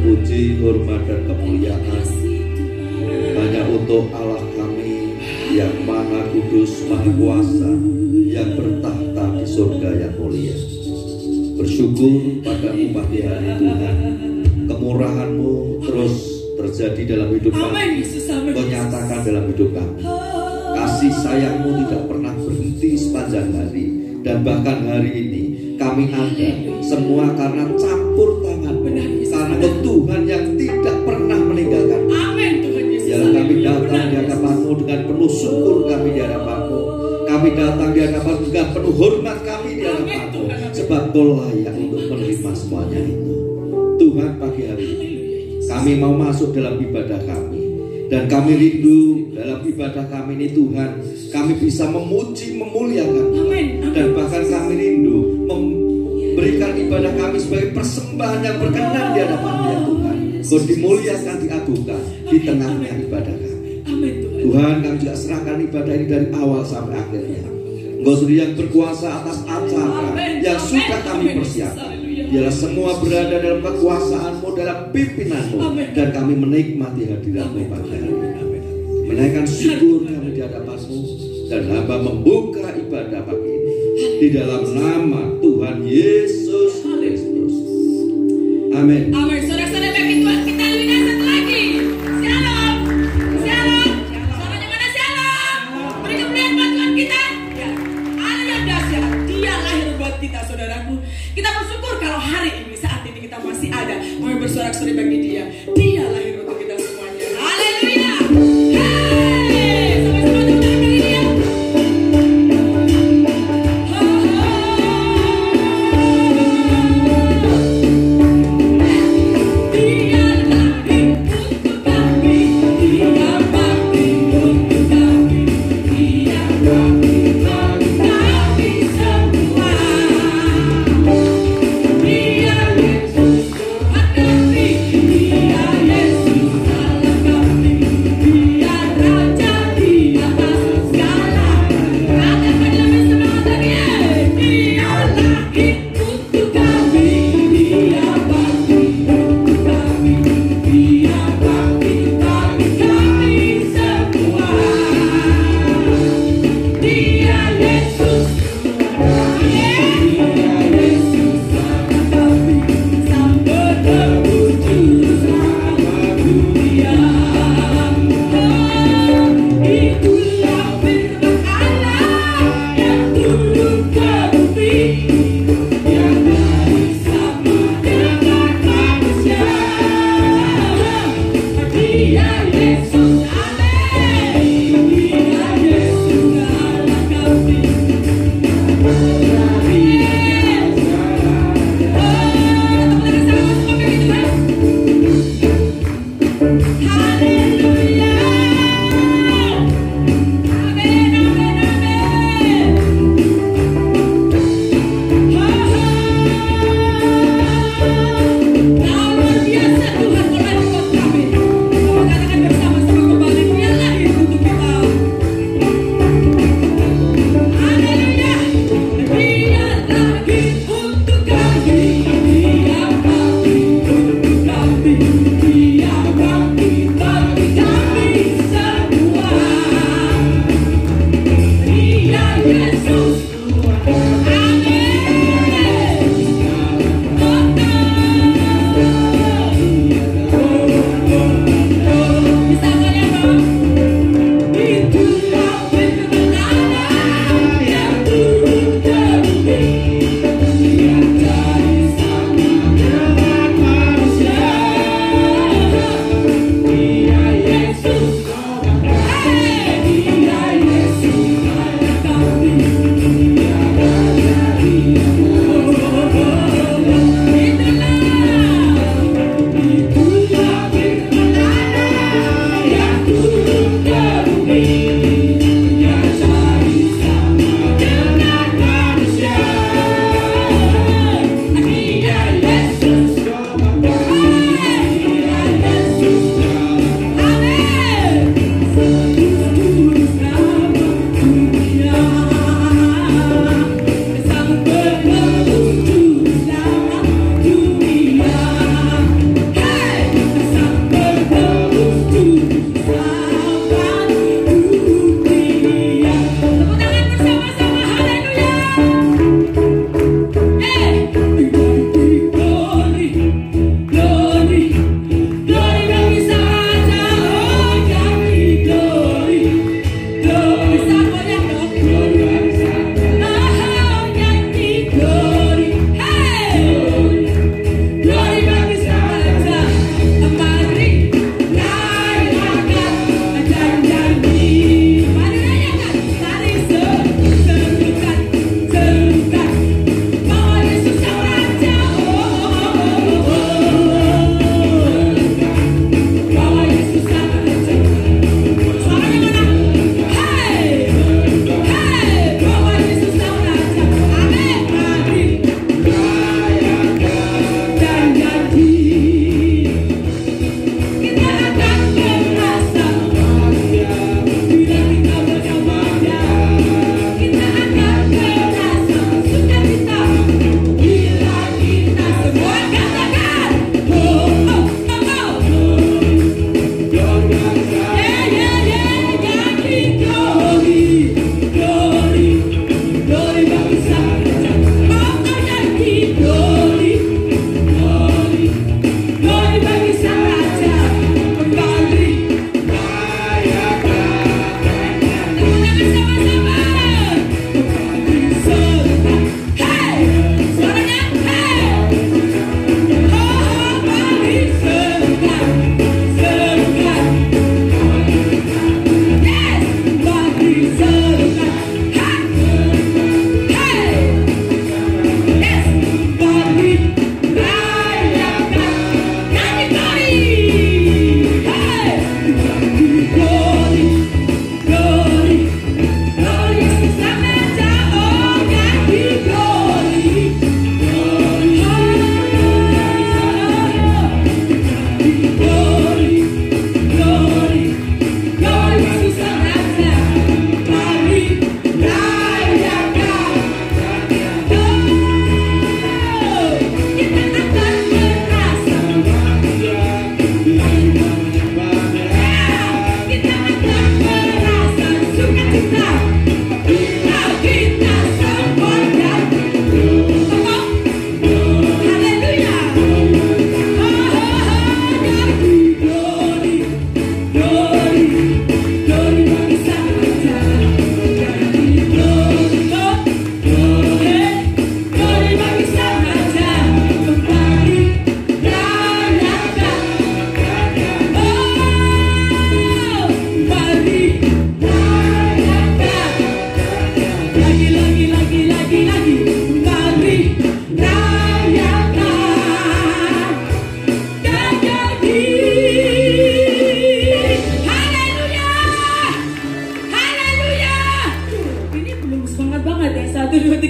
Puji, hormat dan kemuliaan hanya untuk Allah kami yang maha kudus, maha kuasa, yang bertahta di surga yang mulia. Bersyukur padamu pagi hari Tuhan, kemurahan-Mu terus terjadi dalam hidup kami, Kau nyatakan dalam hidup kami. Kasih sayang-Mu tidak pernah berhenti sepanjang hari, dan bahkan hari ini kami ada semua karena campur tangan, karena Tuhan yang tidak pernah meninggalkan. Amin Tuhan Yesus. Ya, kami datang di hadapan-Mu dengan penuh syukur, kami di hadapan-Mu. Kami datang di hadapan-Mu dengan penuh hormat, kami di hadapan-Mu, sebab Kau layak untuk menerima semuanya itu. Tuhan, pagi hari ini kami mau masuk dalam ibadah kami, dan kami rindu dalam ibadah kami ini Tuhan, kami bisa memuji, memuliakan Tuhan. Dan bahkan kami rindu memberikan ibadah kami sebagai persembahan yang berkenan di hadapan Dia Tuhan. Kau dimuliakan, diagungkan di tengah-tengah ibadah kami. Tuhan, kami juga serahkan ibadah ini dari awal sampai akhirnya. Engkau sendiri yang berkuasa atas acara yang sudah kami persiapkan. Biarlah semua berada dalam kekuasaan-Mu, dalam pimpinanmu, dan kami menikmati hadirat-Mu pagi hari ini. Menaikkan syukur kami di hadapan-Mu, dan hamba membuka ibadah pagi ini di dalam nama Tuhan Yesus Kristus. Amin. Amin. Saudara-saudara bagi Tuhan, kita lihat satu lagi. Shalom. Shalom. Suaranya mana shalom? Beri kemuliaan buat Tuhan kita. Ya. Allah yang dahsyat, Dia lahir buat kita, saudaraku. Kita bersyukur kalau hari ini, saat ini kita masih ada. Mau bersorak-sorai bagi Dia. Dia lahir untuk kita semuanya. Haleluya.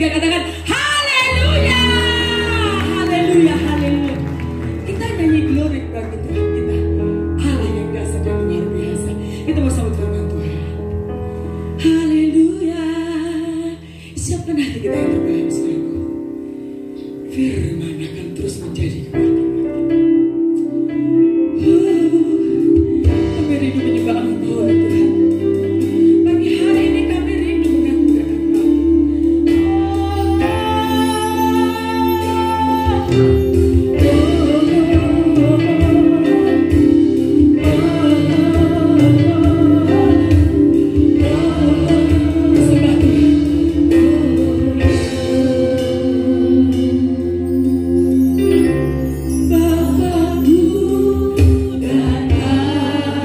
ketiga katakan haleluya, haleluya, haleluya. Kita nyanyi glory bagi Tuhan kita, Allah yang dahsyat dan luar biasa. Kita mau sambut firman Tuhan. Haleluya. Siapkan hati kita yang terbaik, saudaraku. Firman akan terus menjadi kekuatan. Kami rindu menyembah Engkau ya Tuhan. Pagi hari ini kami rindu mengagungkan Engkau. Sembah Tuhan. Bapakku menyembah Tuhan.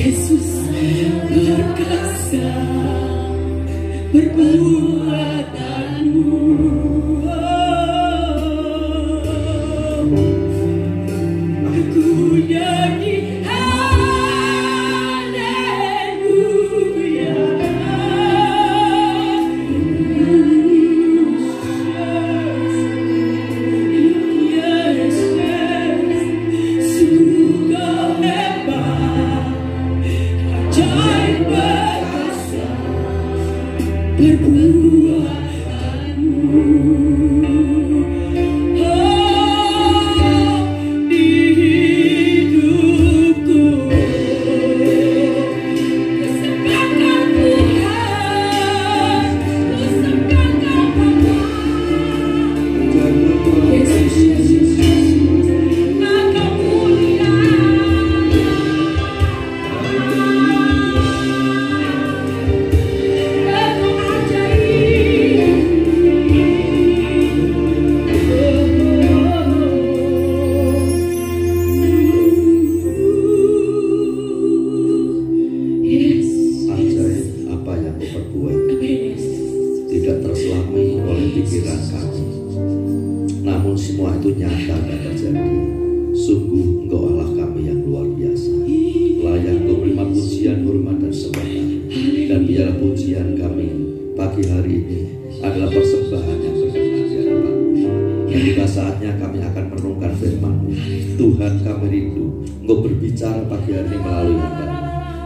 Yesus berkasa perbuatanmu. Aku nyanyi haleluya.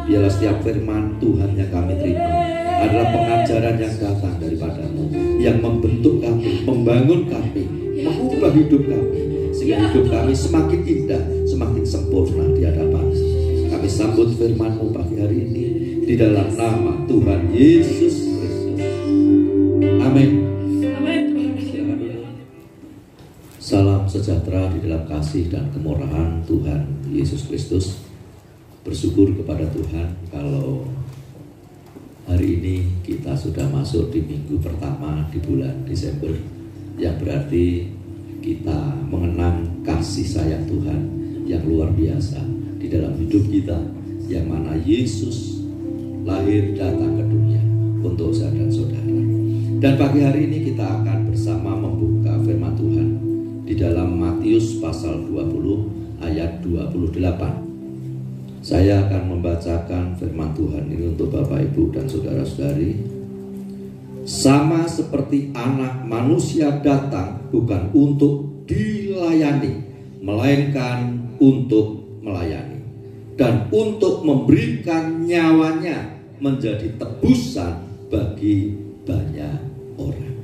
Biarlah setiap firman Tuhan yang kami terima adalah pengajaran yang datang daripadamu, yang membentuk kami, membangun kami, mengubah hidup kami, sehingga hidup kami semakin indah, semakin sempurna di hadapan. Kami sambut firman-Mu pagi hari ini di dalam nama Tuhan Yesus Kristus. Amin. Salam sejahtera di dalam kasih dan kemurahan Tuhan Yesus Kristus. Bersyukur kepada Tuhan kalau hari ini kita sudah masuk di minggu pertama di bulan Desember, yang berarti kita mengenang kasih sayang Tuhan yang luar biasa di dalam hidup kita, yang mana Yesus lahir datang ke dunia untuk saya dan saudara. Dan pagi hari ini kita akan bersama membuka firman Tuhan di dalam Matius pasal 20 ayat 28. Saya akan membacakan firman Tuhan ini untuk Bapak, Ibu, dan saudara-saudari. Sama seperti Anak Manusia datang bukan untuk dilayani, melainkan untuk melayani, dan untuk memberikan nyawanya menjadi tebusan bagi banyak orang.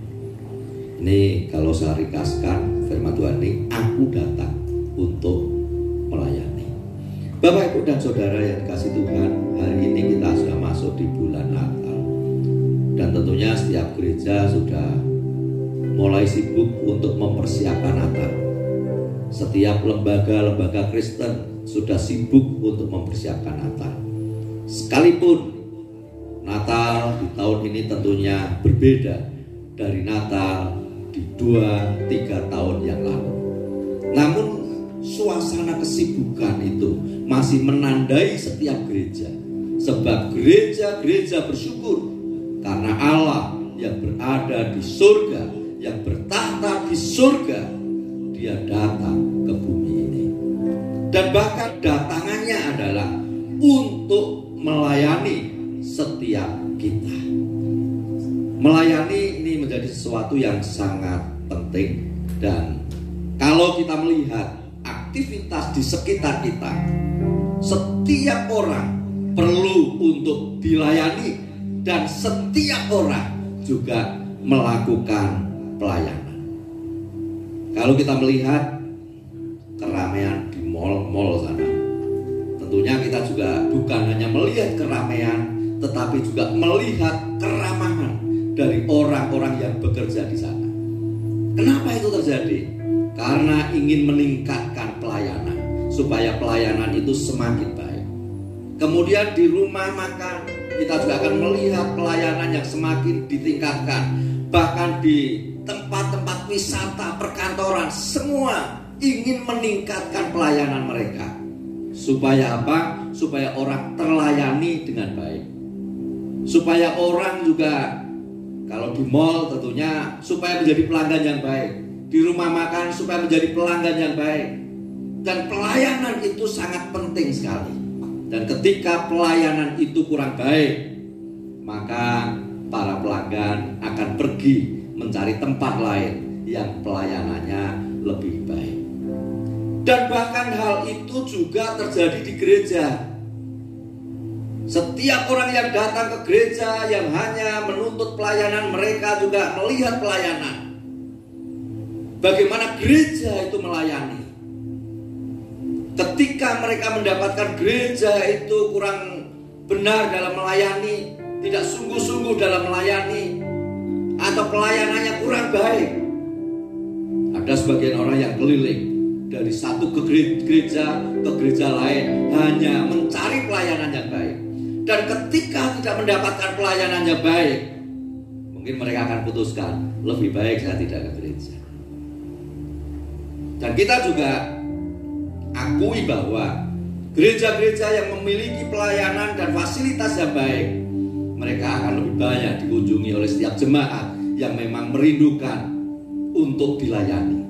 Ini kalau saya ringkaskan firman Tuhan ini, aku datang untuk melayani. Bapak, Ibu, dan saudara yang dikasih Tuhan, hari ini kita sudah masuk di bulan Natal. Dan tentunya setiap gereja sudah mulai sibuk untuk mempersiapkan Natal. Setiap lembaga-lembaga Kristen sudah sibuk untuk mempersiapkan Natal. Sekalipun Natal di tahun ini tentunya berbeda dari Natal di 2-3 tahun yang lalu. Namun suasana kesibukan itu masih menandai setiap gereja, sebab gereja-gereja bersyukur karena Allah yang berada di surga, yang bertahta di surga, Dia datang ke bumi ini. Dan bahkan datangannya adalah untuk melayani setiap kita. Melayani ini menjadi sesuatu yang sangat penting, dan kalau kita melihat aktivitas di sekitar kita, setiap orang perlu untuk dilayani, dan setiap orang juga melakukan pelayanan. Kalau kita melihat keramaian di mal-mal sana, tentunya kita juga bukan hanya melihat keramaian, tetapi juga melihat keramahan dari orang-orang yang bekerja di sana. Kenapa itu terjadi? Karena ingin meningkatkan pelayanan, supaya pelayanan itu semakin baik. Kemudian di rumah makan, kita juga akan melihat pelayanan yang semakin ditingkatkan. Bahkan di tempat-tempat wisata, perkantoran, semua ingin meningkatkan pelayanan mereka. Supaya apa? supaya orang terlayani dengan baik. Supaya orang juga, kalau di mall tentunya supaya menjadi pelanggan yang baik. Di rumah makan supaya menjadi pelanggan yang baik. Dan pelayanan itu sangat penting sekali. Dan ketika pelayanan itu kurang baik, maka para pelanggan akan pergi mencari tempat lain yang pelayanannya lebih baik. Dan bahkan hal itu juga terjadi di gereja. Setiap orang yang datang ke gereja yang hanya menuntut pelayanan, mereka juga melihat pelayanan. Bagaimana gereja itu melayani. Ketika mereka mendapatkan gereja itu kurang benar dalam melayani, tidak sungguh-sungguh dalam melayani, atau pelayanannya kurang baik, ada sebagian orang yang keliling dari satu gereja ke gereja lain hanya mencari pelayanan yang baik. Dan ketika tidak mendapatkan pelayanan yang baik, mungkin mereka akan putuskan, lebih baik saya tidak ke gereja. Dan kita juga akui bahwa gereja-gereja yang memiliki pelayanan dan fasilitas yang baik, mereka akan lebih banyak dikunjungi oleh setiap jemaat yang memang merindukan untuk dilayani.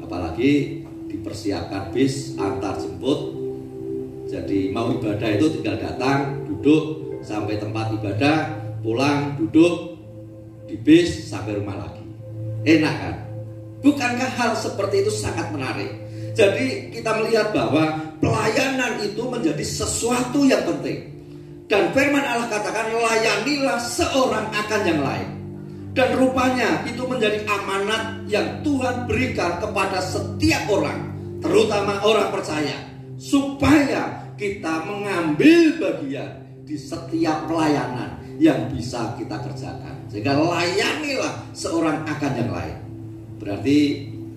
Apalagi dipersiapkan bis antar jemput. Jadi mau ibadah itu tinggal datang, duduk sampai tempat ibadah, pulang, duduk di bis sampai rumah lagi. Enak kan? Bukankah hal seperti itu sangat menarik? Jadi kita melihat bahwa pelayanan itu menjadi sesuatu yang penting. Dan firman Allah katakan, layanilah seorang akan yang lain. Dan rupanya itu menjadi amanat yang Tuhan berikan kepada setiap orang, terutama orang percaya, supaya kita mengambil bagian di setiap pelayanan yang bisa kita kerjakan. Sehingga layanilah seorang akan yang lain. Berarti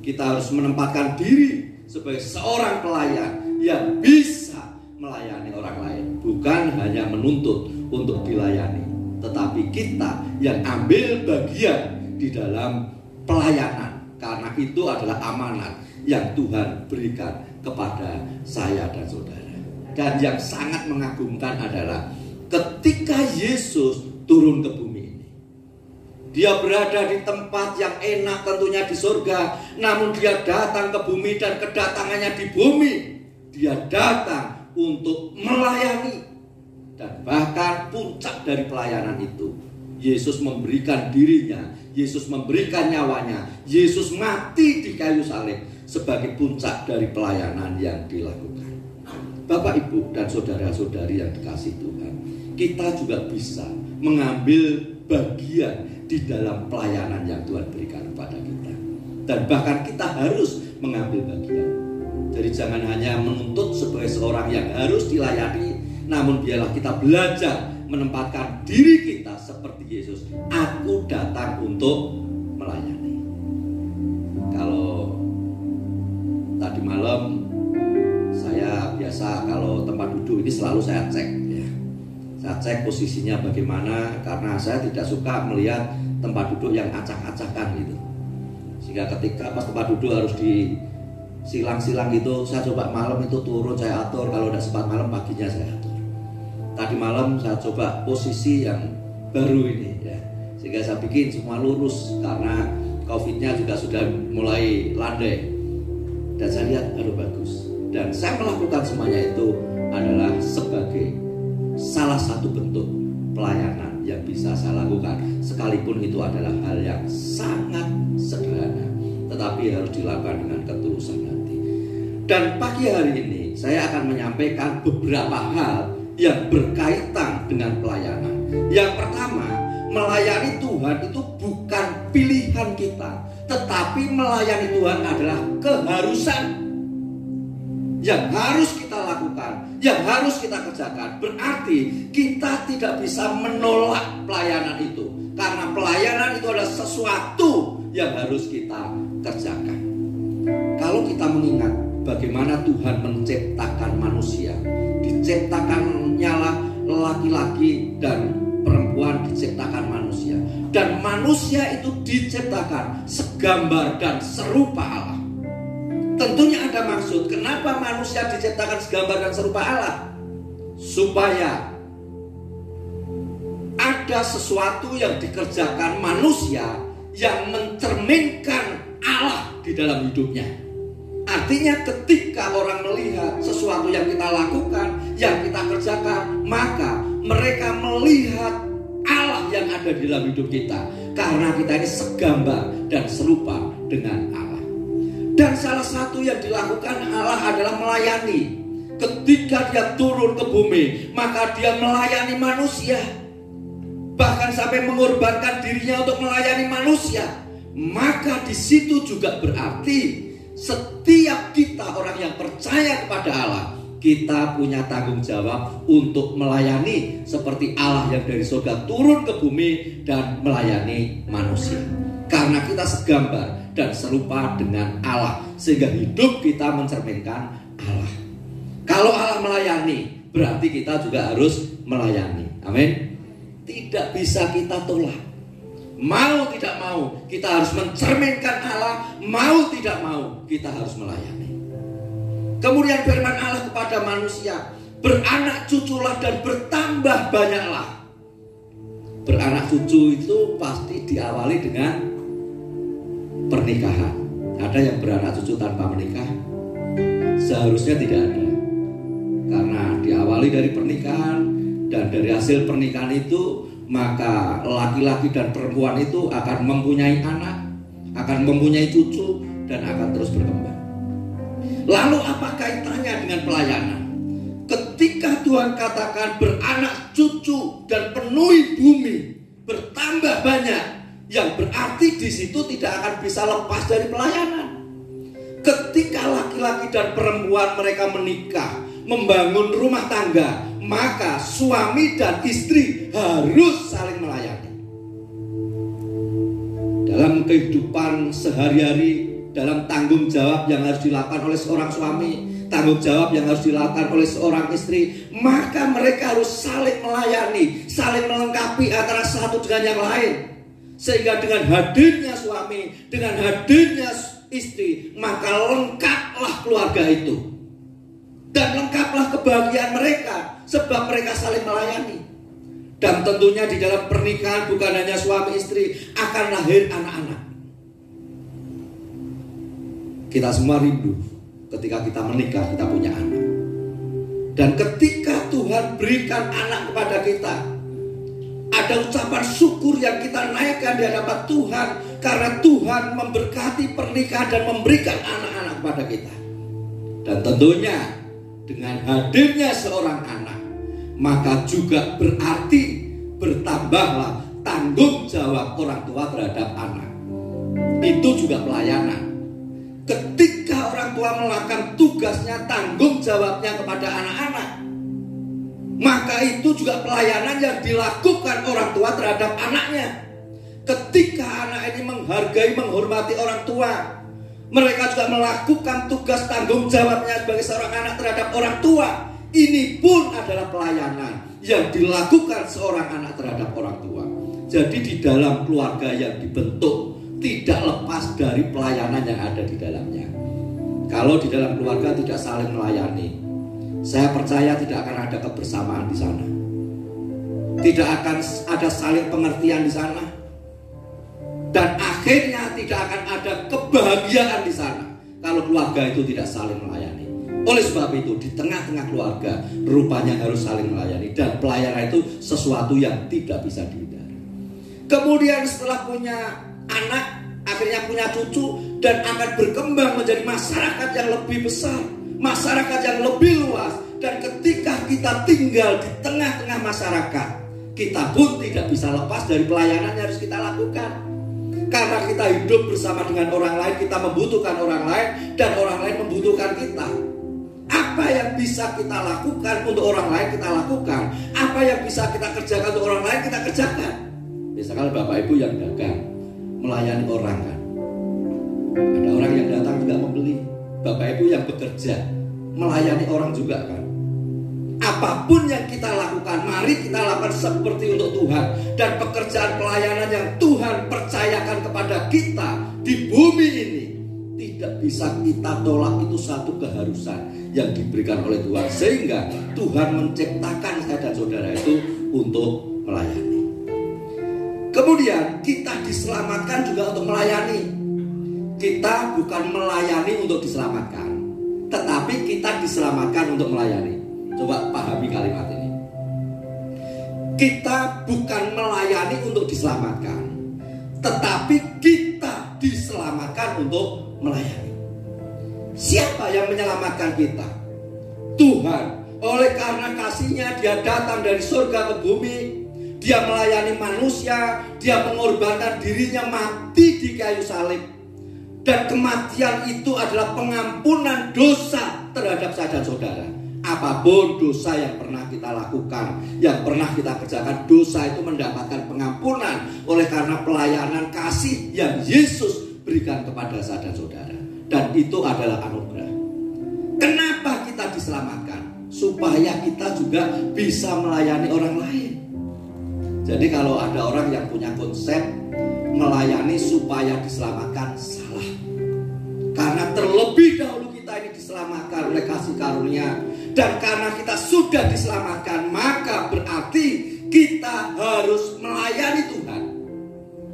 kita harus menempatkan diri sebagai seorang pelayan yang bisa melayani orang lain, bukan hanya menuntut untuk dilayani, tetapi kita yang ambil bagian di dalam pelayanan, karena itu adalah amanat yang Tuhan berikan kepada saya dan saudara. Dan yang sangat mengagumkan adalah ketika Yesus turun ke bumi ini, dia berada di tempat yang enak tentunya di surga, namun dia datang ke bumi, dan kedatangannya di bumi, dia datang untuk melayani. Dan bahkan puncak dari pelayanan itu, Yesus memberikan dirinya, Yesus memberikan nyawanya, Yesus mati di kayu salib sebagai puncak dari pelayanan yang dilakukan. Bapak, Ibu, dan saudara-saudari yang dikasihi Tuhan, kita juga bisa mengambil bagian di dalam pelayanan yang Tuhan berikan kepada kita. Dan bahkan kita harus mengambil bagian. Jadi jangan hanya menuntut sebagai seorang yang harus dilayani, namun biarlah kita belajar menempatkan diri kita seperti Yesus. Aku datang untuk melayani. Kalau tadi malam saya biasa kalau tempat duduk ini selalu saya cek ya. Saya cek posisinya bagaimana, karena saya tidak suka melihat tempat duduk yang acak-acakan gitu. Sehingga ketika pas tempat duduk harus di silang-silang gitu, saya coba malam itu turun saya atur, kalau udah sempat malam paginya saya atur. Tadi malam saya coba posisi yang baru ini ya, sehingga saya bikin semua lurus karena COVID-nya juga sudah mulai landai. Dan saya lihat aduh bagus. Dan saya melakukan semuanya itu adalah sebagai salah satu bentuk pelayanan yang bisa saya lakukan, sekalipun itu adalah hal yang sangat sederhana, tetapi harus dilakukan dengan ketulusan hati. Dan pagi hari ini saya akan menyampaikan beberapa hal yang berkaitan dengan pelayanan. Yang pertama, melayani Tuhan itu bukan pilihan kita, tetapi melayani Tuhan adalah keharusan yang harus kita lakukan, yang harus kita kerjakan. Berarti kita tidak bisa menolak pelayanan itu, karena pelayanan itu adalah sesuatu yang harus kita kerjakan. Kalau kita mengingat bagaimana Tuhan menciptakan manusia, diciptakannya laki-laki dan perempuan, diciptakan manusia, dan manusia itu diciptakan segambar dan serupa Allah. Tentunya ada maksud kenapa manusia diciptakan segambar dan serupa Allah. supaya ada sesuatu yang dikerjakan manusia yang mencerminkan Allah di dalam hidupnya. Artinya ketika orang melihat sesuatu yang kita lakukan, yang kita kerjakan, maka mereka melihat Allah yang ada di dalam hidup kita. Karena kita ini segambar dan serupa dengan Allah. Dan salah satu yang dilakukan Allah adalah melayani. Ketika dia turun ke bumi, maka dia melayani manusia. Bahkan sampai mengorbankan dirinya untuk melayani manusia. Maka di situ juga berarti setiap kita orang yang percaya kepada Allah, kita punya tanggung jawab untuk melayani seperti Allah yang dari surga turun ke bumi dan melayani manusia. Karena kita segambar dan serupa dengan Allah, sehingga hidup kita mencerminkan Allah. Kalau Allah melayani, berarti kita juga harus melayani. Amin. Tidak bisa kita tolak. Mau tidak mau, kita harus mencerminkan Allah. Mau tidak mau, kita harus melayani. Kemudian firman Allah kepada manusia, beranak cuculah dan bertambah banyaklah. Beranak cucu itu pasti diawali dengan pernikahan. Ada yang beranak cucu tanpa menikah? Seharusnya tidak ada. Karena diawali dari pernikahan, dan dari hasil pernikahan itu maka laki-laki dan perempuan itu akan mempunyai anak, akan mempunyai cucu, dan akan terus berkembang. Lalu apa kaitannya dengan pelayanan? Ketika Tuhan katakan beranak cucu dan penuhi bumi, bertambah banyak, yang berarti di situ tidak akan bisa lepas dari pelayanan. Ketika laki-laki dan perempuan mereka menikah, membangun rumah tangga, maka suami dan istri harus saling melayani. Dalam kehidupan sehari-hari, dalam tanggung jawab yang harus dilakukan oleh seorang suami, tanggung jawab yang harus dilakukan oleh seorang istri, maka mereka harus saling melayani, saling melengkapi antara satu dengan yang lain. Sehingga dengan hadirnya suami, dengan hadirnya istri, maka lengkaplah keluarga itu. Dan lengkaplah kebahagiaan mereka, sebab mereka saling melayani. Dan tentunya di dalam pernikahan bukan hanya suami istri, akan lahir anak-anak. Kita semua rindu ketika kita menikah, kita punya anak. Dan ketika Tuhan berikan anak kepada kita, ada ucapan syukur yang kita naikkan di hadapan Tuhan, karena Tuhan memberkati pernikahan dan memberikan anak-anak kepada kita. Dan tentunya dengan hadirnya seorang anak, maka juga berarti bertambahlah tanggung jawab orang tua terhadap anak. Itu juga pelayanan. Ketika orang tua melakukan tugasnya, tanggung jawabnya kepada anak-anak, maka itu juga pelayanan yang dilakukan orang tua terhadap anaknya. Ketika anak ini menghargai, menghormati orang tua, mereka juga melakukan tugas tanggung jawabnya sebagai seorang anak terhadap orang tua. Ini pun adalah pelayanan yang dilakukan seorang anak terhadap orang tua. Jadi di dalam keluarga yang dibentuk tidak lepas dari pelayanan yang ada di dalamnya. Kalau di dalam keluarga tidak saling melayani, saya percaya tidak akan ada kebersamaan di sana. Tidak akan ada saling pengertian di sana. Dan akhirnya tidak akan ada kebahagiaan di sana kalau keluarga itu tidak saling melayani. Oleh sebab itu di tengah-tengah keluarga rupanya harus saling melayani. Dan pelayanan itu sesuatu yang tidak bisa dihindari. Kemudian setelah punya anak, akhirnya punya cucu, dan akan berkembang menjadi masyarakat yang lebih besar, masyarakat yang lebih luas. Dan ketika kita tinggal di tengah-tengah masyarakat, kita pun tidak bisa lepas dari pelayanan yang harus kita lakukan. Karena kita hidup bersama dengan orang lain, kita membutuhkan orang lain, dan orang lain membutuhkan kita. Apa yang bisa kita lakukan untuk orang lain, kita lakukan. Apa yang bisa kita kerjakan untuk orang lain, kita kerjakan. Misalkan Bapak Ibu yang dagang, melayani orang kan. Ada orang yang datang juga membeli. Bapak Ibu yang bekerja, melayani orang juga kan. Apapun yang kita lakukan, mari kita lakukan seperti untuk Tuhan. Dan pekerjaan pelayanan yang Tuhan percayakan kepada kita di bumi ini tidak bisa kita tolak, itu satu keharusan yang diberikan oleh Tuhan. Sehingga Tuhan menciptakan saya dan saudara itu untuk melayani. Kemudian kita diselamatkan juga untuk melayani. Kita bukan melayani untuk diselamatkan, tetapi kita diselamatkan untuk melayani. Coba pahami kalimat ini. Kita bukan melayani untuk diselamatkan, tetapi kita diselamatkan untuk melayani. Siapa yang menyelamatkan kita? Tuhan. Oleh karena kasih-Nya Dia datang dari surga ke bumi. Dia melayani manusia. Dia mengorbankan dirinya mati di kayu salib. Dan kematian itu adalah pengampunan dosa terhadap saya dan saudara. Apapun dosa yang pernah kita lakukan, yang pernah kita kerjakan, dosa itu mendapatkan pengampunan oleh karena pelayanan kasih yang Yesus berikan kepada saya dan saudara. Dan itu adalah anugerah. Kenapa kita diselamatkan? Supaya kita juga bisa melayani orang lain. Jadi kalau ada orang yang punya konsep melayani supaya diselamatkan, salah. Karena terlebih dahulu kita ini diselamatkan oleh kasih karunia. Dan karena kita sudah diselamatkan, maka berarti kita harus melayani Tuhan.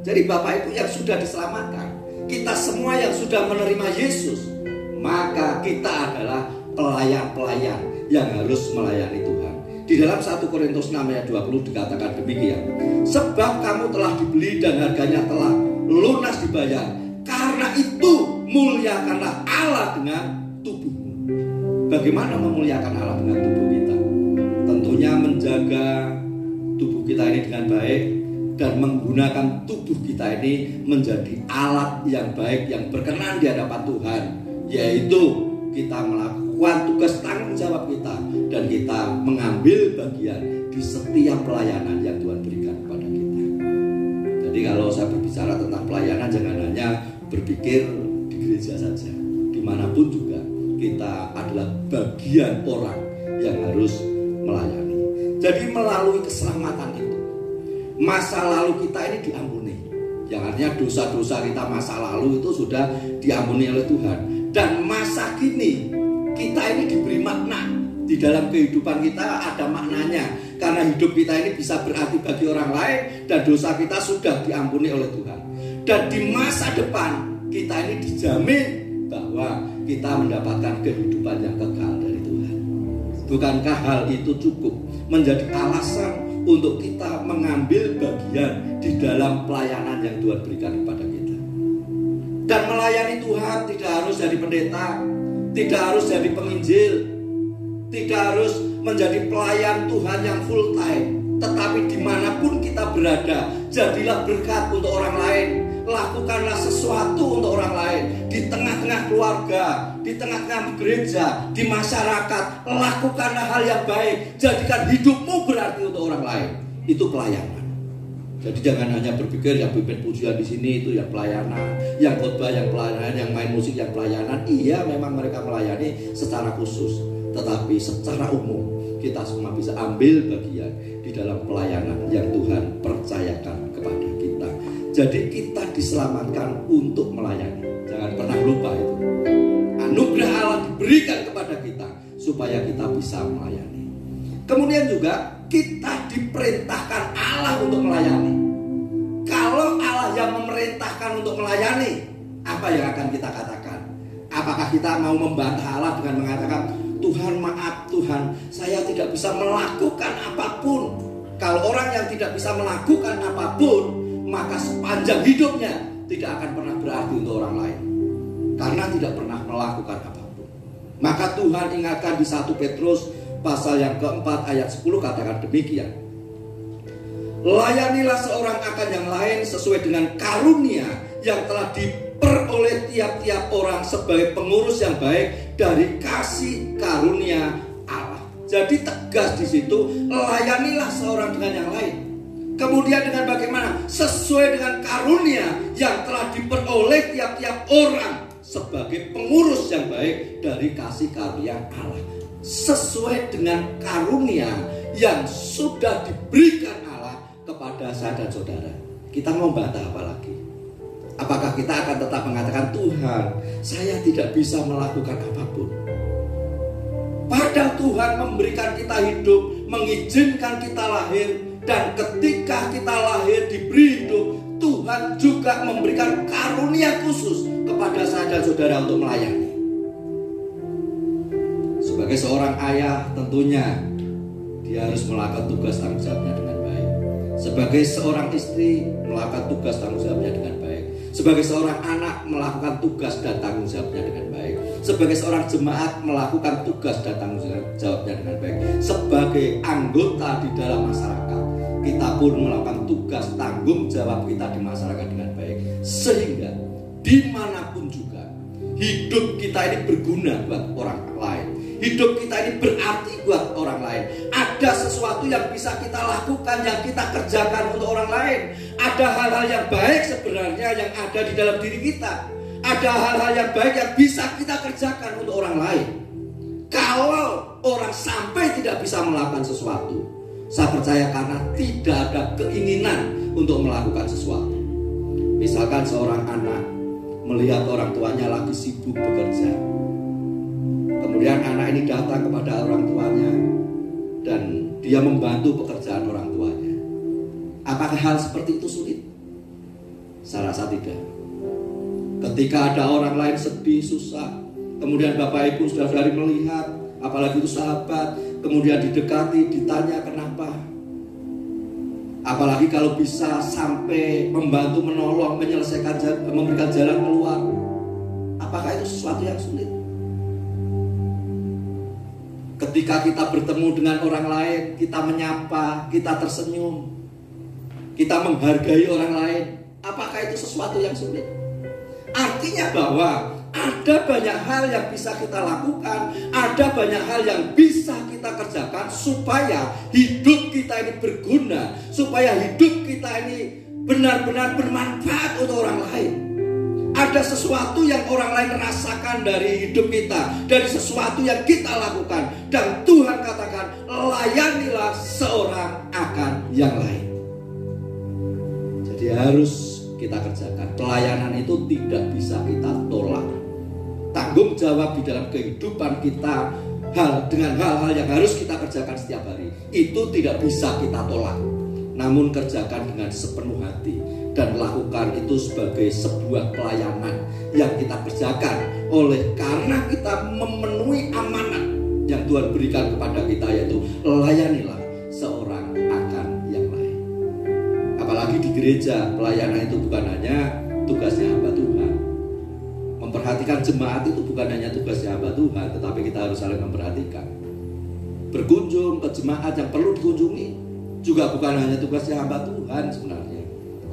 Jadi Bapak Ibu yang sudah diselamatkan, kita semua yang sudah menerima Yesus, maka kita adalah pelayan-pelayan yang harus melayani Tuhan. Di dalam 1 Korintus 6 ayat 20 dikatakan demikian. Sebab kamu telah dibeli dan harganya telah lunas dibayar. Karena itu muliakanlah Allah dengan tubuhmu. Bagaimana memuliakan Allah dengan tubuh kita? Tentunya menjaga tubuh kita ini dengan baik dan menggunakan tubuh kita ini menjadi alat yang baik yang berkenan di hadapan Tuhan, yaitu kita melakukan tugas tanggung jawab kita dan kita mengambil bagian di setiap pelayanan yang Tuhan berikan kepada kita. Jadi kalau saya berbicara tentang pelayanan, jangan hanya berpikir di gereja saja, dimanapun juga kita adalah bagian orang yang harus melayani. Jadi melalui keselamatan itu, masa lalu kita ini diampuni. Yang artinya dosa-dosa kita masa lalu itu sudah diampuni oleh Tuhan. Dan masa kini kita ini diberi makna. Di dalam kehidupan kita ada maknanya. Karena hidup kita ini bisa berarti bagi orang lain. Dan dosa kita sudah diampuni oleh Tuhan. Dan di masa depan kita ini dijamin bahwa kita mendapatkan kehidupan yang kekal dari Tuhan. Bukankah hal itu cukup menjadi alasan untuk kita mengambil bagian di dalam pelayanan yang Tuhan berikan kepada kita? Dan melayani Tuhan tidak harus jadi pendeta, tidak harus jadi penginjil, tidak harus menjadi pelayan Tuhan yang full time. Tetapi dimanapun kita berada, jadilah berkat untuk orang lain. Lakukanlah sesuatu untuk orang lain. Di tengah-tengah keluarga, di tengah-tengah gereja, di masyarakat, lakukanlah hal yang baik. Jadikan hidupmu berarti untuk orang lain. Itu pelayanan. Jadi jangan hanya berpikir yang pimpin pujian di sini itu yang pelayanan, yang khotbah yang pelayanan, yang main musik yang pelayanan. Iya, memang mereka melayani secara khusus, tetapi secara umum kita semua bisa ambil bagian di dalam pelayanan yang Tuhan percayakan kepada kita. Jadi kita diselamatkan untuk melayani. Jangan pernah lupa itu. Anugerah Allah diberikan kepada kita supaya kita bisa melayani. Kemudian juga kita diperintahkan Allah untuk melayani. Kalau Allah yang memerintahkan untuk melayani, apa yang akan kita katakan? Apakah kita mau membantah Allah dengan mengatakan, Tuhan maaf Tuhan, saya tidak bisa melakukan apapun. Kalau orang yang tidak bisa melakukan apapun, maka sepanjang hidupnya tidak akan pernah berarti untuk orang lain. Karena tidak pernah melakukan apapun. Maka Tuhan ingatkan di 1 Petrus pasal yang keempat ayat 10 katakan demikian. Layanilah seorang akan yang lain sesuai dengan karunia yang telah diperoleh tiap-tiap orang sebagai pengurus yang baik dari kasih karunia Allah. Jadi tegas di situ, layanilah seorang dengan yang lain. Kemudian dengan bagaimana? Sesuai dengan karunia yang telah diperoleh tiap-tiap orang sebagai pengurus yang baik dari kasih karunia Allah. Sesuai dengan karunia yang sudah diberikan Allah kepada saya dan saudara. Kita mau bantah apa lagi? Apakah kita akan tetap mengatakan, Tuhan, saya tidak bisa melakukan apapun? Padahal Tuhan memberikan kita hidup, mengizinkan kita lahir, dan ketika kita lahir diberi hidup, Tuhan juga memberikan karunia khusus kepada saya dan saudara untuk melayani. Sebagai seorang ayah, tentunya dia harus melakukan tugas tanggung jawabnya dengan baik. Sebagai seorang istri, melakukan tugas tanggung jawabnya dengan baik. Sebagai seorang anak, melakukan tugas dan tanggung jawabnya dengan baik. Sebagai seorang jemaat, melakukan tugas dan tanggung jawabnya dengan baik. Sebagai anggota di dalam masyarakat, kita pun melakukan tugas tanggung jawab kita di masyarakat dengan baik. Sehingga dimanapun juga hidup kita ini berguna buat orang lain. Hidup kita ini berarti buat orang lain. Ada sesuatu yang bisa kita lakukan, yang kita kerjakan untuk orang lain. Ada hal-hal yang baik sebenarnya yang ada di dalam diri kita. Ada hal-hal yang baik yang bisa kita kerjakan untuk orang lain. Kalau orang sampai tidak bisa melakukan sesuatu, saya percaya karena tidak ada keinginan untuk melakukan sesuatu. Misalkan seorang anak melihat orang tuanya lagi sibuk bekerja, kemudian anak ini datang kepada orang tuanya dan dia membantu pekerjaan orang tuanya. Apakah hal seperti itu sulit? Saya rasa tidak. Ketika ada orang lain sedih, susah, kemudian Bapak Ibu saudara-saudari melihat, apalagi itu sahabat, kemudian didekati, ditanya kenapa. Apalagi kalau bisa sampai membantu, menolong, menyelesaikan, memberikan jalan keluar. Apakah itu sesuatu yang sulit? Ketika kita bertemu dengan orang lain, kita menyapa, kita tersenyum, kita menghargai orang lain, apakah itu sesuatu yang sulit? Artinya bahwa ada banyak hal yang bisa kita lakukan, ada banyak hal yang bisa kita kerjakan supaya hidup kita ini berguna, supaya hidup kita ini benar-benar bermanfaat untuk orang lain. Ada sesuatu yang orang lain rasakan dari hidup kita, dari sesuatu yang kita lakukan, dan Tuhan katakan, layanilah seorang akan yang lain. Jadi harus kita kerjakan. Pelayanan itu tidak bisa kita tolak. Tanggung jawab di dalam kehidupan kita dengan hal-hal yang harus kita kerjakan setiap hari, itu tidak bisa kita tolak. Namun kerjakan dengan sepenuh hati dan lakukan itu sebagai sebuah pelayanan yang kita kerjakan oleh karena kita memenuhi amanat yang Tuhan berikan kepada kita, yaitu layanilah seorang akan yang lain. Apalagi di gereja, pelayanan itu bukan hanya tugasnya hamba Tuhan. Memperhatikan jemaat itu bukan hanya tugasnya hamba Tuhan, tetapi kita harus saling memperhatikan. Berkunjung ke jemaat yang perlu dikunjungi juga bukan hanya tugasnya hamba Tuhan sebenarnya.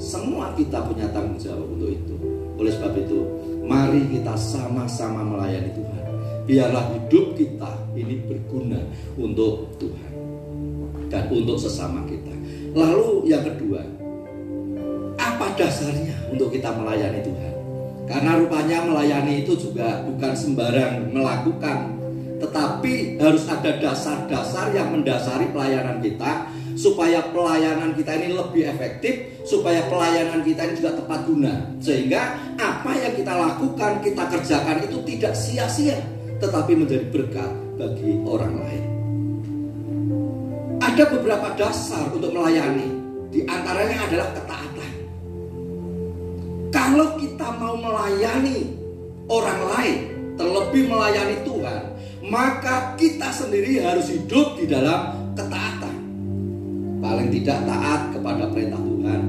Semua kita punya tanggung jawab untuk itu. Oleh sebab itu, mari kita sama-sama melayani Tuhan. Biarlah hidup kita ini berguna untuk Tuhan dan untuk sesama kita. Lalu yang kedua, apa dasarnya untuk kita melayani Tuhan? Karena rupanya melayani itu juga bukan sembarang melakukan, tetapi harus ada dasar-dasar yang mendasari pelayanan kita, supaya pelayanan kita ini lebih efektif, supaya pelayanan kita ini juga tepat guna, sehingga apa yang kita lakukan, kita kerjakan itu tidak sia-sia, tetapi menjadi berkat bagi orang lain. Ada beberapa dasar untuk melayani, di antaranya adalah ketaatan. Kalau kita mau melayani orang lain, terlebih melayani Tuhan, maka kita sendiri harus hidup di dalam ketaatan. Paling tidak taat kepada perintah Tuhan.